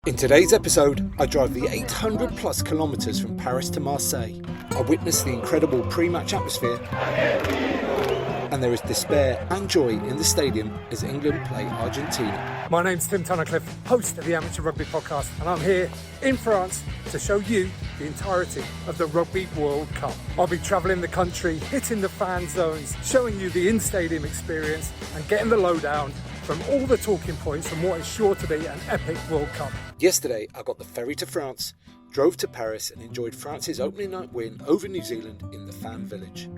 In today's episode, I drive the 800 plus kilometres from Paris to Marseille. I witness the incredible pre-match atmosphere, and there is despair and joy in the stadium as England play Argentina. My name's Tim Tunnicliff, host of the Amateur Rugby Podcast, and I'm here in France to show you the entirety of the Rugby World Cup. I'll be travelling the country, hitting the fan zones, showing you the in-stadium experience and getting the lowdown from all the talking points from what is sure to be an epic World Cup. Yesterday, I got the ferry to France, drove to Paris and enjoyed France's opening night win over New Zealand in the fan village.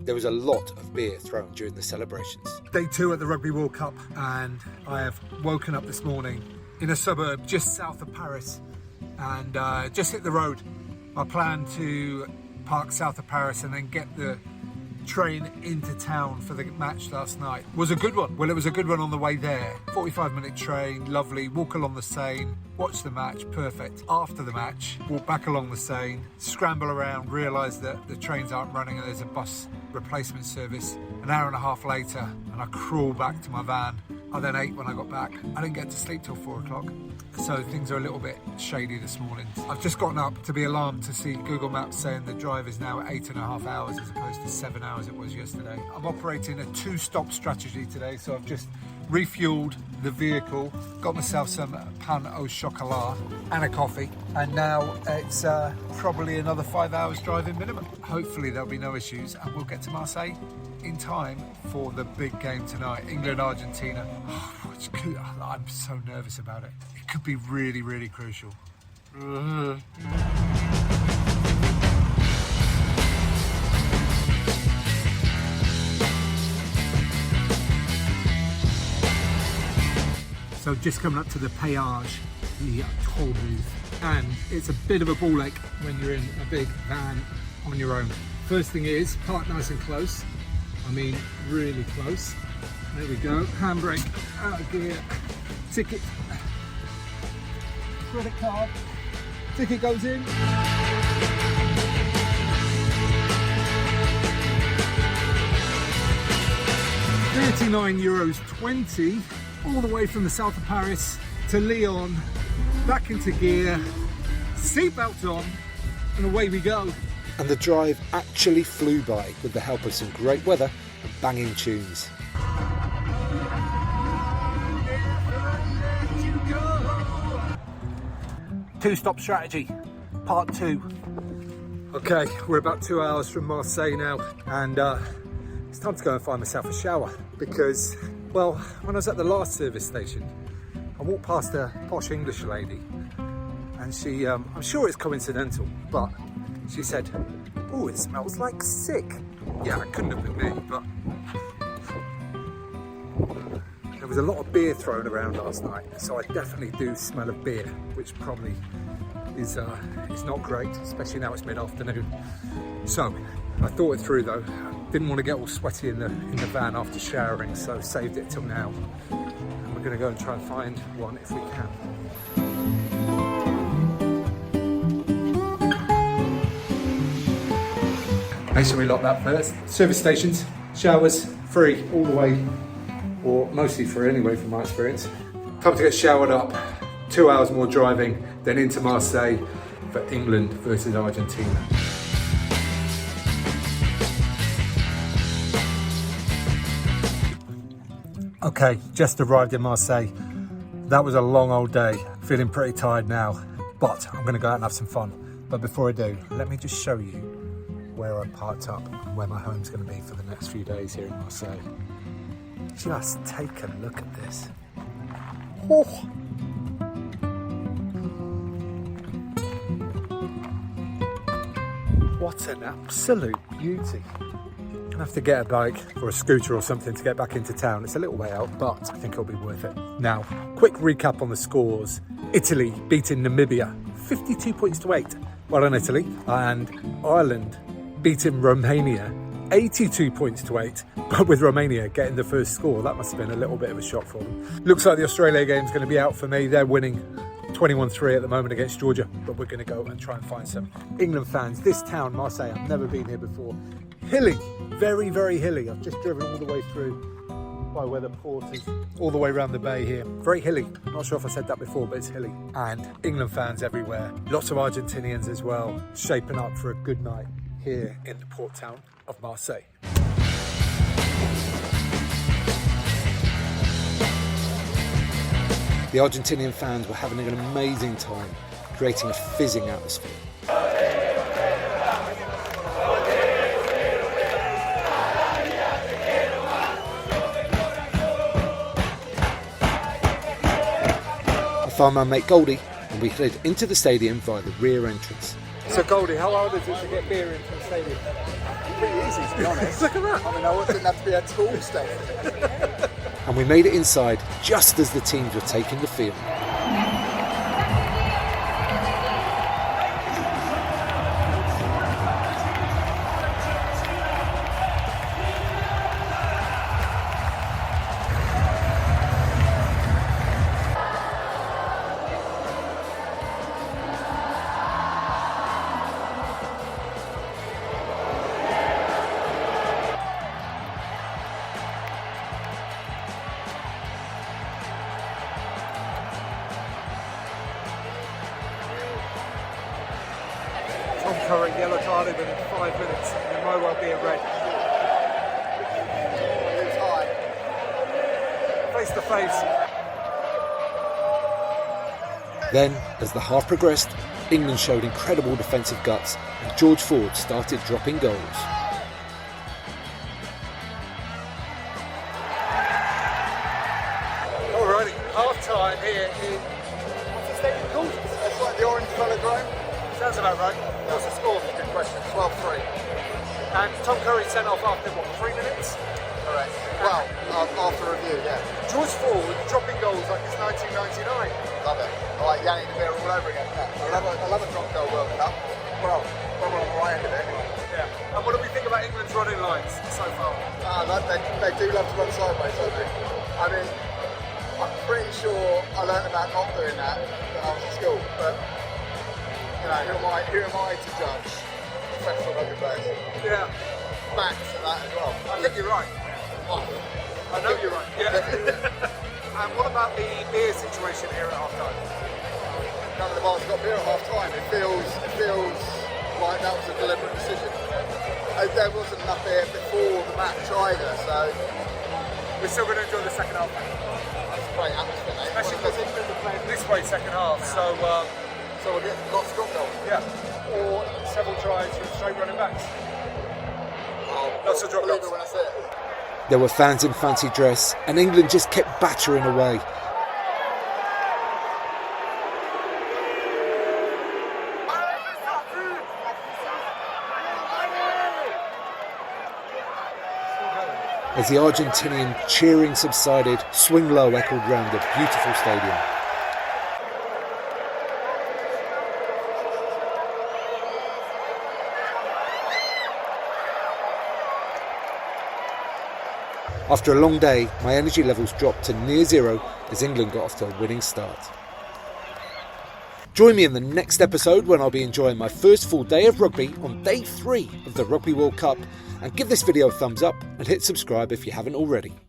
There was a lot of beer thrown during the celebrations. Day 2 at the Rugby World Cup, and I have woken up this morning in a suburb just south of Paris and just hit the road. I plan to park south of Paris and then get the train into town for the match last night. Was a good one. Well, it was a good one on the way there. 45-minute train, lovely, walk along the Seine, watch the match, perfect. After the match, walk back along the Seine, scramble around, realise that the trains aren't running and there's a bus replacement service. An hour and a half later, and I crawl back to my van. I then ate when I got back. I didn't get to sleep till 4 o'clock. So things are a little bit shady this morning. I've just gotten up to be alarmed to see Google Maps saying the drive is now at 8.5 hours as opposed to 7 hours it was yesterday. I'm operating a 2-stop strategy today, so I've just refueled the vehicle, got myself some pain au chocolat and a coffee, and now it's probably another 5 hours driving minimum. Hopefully there'll be no issues and we'll get to Marseille in time for the big game tonight, England-Argentina. I'm so nervous about it. It could be really, really crucial. So just coming up to the péage, the toll booth, and it's a bit of a ball ache when you're in a big van on your own. First thing is, park nice and close. I mean, really close. There we go, handbrake, out of gear, ticket, credit card, ticket goes in. €39.20, all the way from the south of Paris to Lyon, back into gear, seatbelt on, and away we go. And the drive actually flew by with the help of some great weather and banging tunes. Two-stop strategy, part 2. Okay, we're about 2 hours from Marseille now, and it's time to go and find myself a shower because, well, when I was at the last service station, I walked past a posh English lady, and she, I'm sure it's coincidental, but she said, "Oh, it smells like sick." Yeah, it couldn't have been me, but there was a lot of beer thrown around last night, so I definitely do smell of beer, which probably is not great, especially now it's mid-afternoon. So I thought it through though. Didn't want to get all sweaty in the van after showering, so saved it till now. And we're going to go and try and find one if we can. Make sure we lock that first. Service stations, showers, free all the way, or mostly free anyway from my experience. Time to get showered up, 2 hours more driving, then into Marseille for England versus Argentina. Okay, just arrived in Marseille. That was a long old day, feeling pretty tired now, but I'm gonna go out and have some fun. But before I do, let me just show you where I parked up and where my home's going to be for the next few days here in Marseille. Just take a look at this. Oh. What an absolute beauty. I have to get a bike or a scooter or something to get back into town. It's a little way out, but I think it'll be worth it. Now, quick recap on the scores. Italy beating Namibia 52 points to 8. Well done, Italy. And Ireland beating Romania 82 points to 8, but with Romania getting the first score, that must have been a little bit of a shock for them. Looks like the Australia game's going to be out for me. They're winning 21-3 at the moment against Georgia, but we're going to go and try and find some England fans. This town, Marseille, I've never been here before. Hilly, very, very hilly. I've just driven all the way through. by where the port is, all the way around the bay here. Very hilly. Not sure if I said that before, but it's hilly. And England fans everywhere. Lots of Argentinians as well, shaping up for a good night here in the port town of Marseille. The Argentinian fans were having an amazing time, creating a fizzing atmosphere. I found my mate Goldie and we headed into the stadium via the rear entrance. So Goldie, how hard is it to get beer into the stadium? Pretty easy, to be honest. Look at that. I mean, I didn't have to be a tall stadium. And we made it inside just as the teams were taking the field. Tom Curry, yellow card within 5 minutes. There might well be a red. It's high. Face to face. Then, as the half progressed, England showed incredible defensive guts and George Ford started dropping goals. Alrighty, half time here in. What's the stadium called? It's like the Orange Velodrome. Sounds about right. What's the score? Good question. 12-3. And Tom Curry sent off after what, 3 minutes? Correct. Well, after review, yeah. George Ford dropping goals like it's 1999. Love it. I like Yannick De Beer all over again. Yeah. I love a drop goal World Cup. Well, I'm on the right end of it anyway. Yeah. And what do we think about England's running lines so far? They do love to run sideways, don't they? I mean, I'm pretty sure I learned about not doing that when I was at school, but you know, who am I to judge professional rugby players? Yeah. Max and that as well. I think you're right. Oh, I know you're right. Yeah. And what about the beer situation here at half time? None of the bars got beer at half time. It feels like that was a deliberate decision. There wasn't enough beer before the match either, so We're still going to enjoy the second half. that's a great atmosphere, mate. Especially because England are playing this way second half, so we'll get lots of drop goals. yeah. Or several tries from straight running backs. Lots of drop Believe goals. it when I say it. There were fans in fancy dress and England just kept battering away. As the Argentinian cheering subsided, Swing Low echoed round the beautiful stadium. After a long day, my energy levels dropped to near zero as England got off to a winning start. Join me in the next episode when I'll be enjoying my first full day of rugby on day 3 of the Rugby World Cup, and give this video a thumbs up and hit subscribe if you haven't already.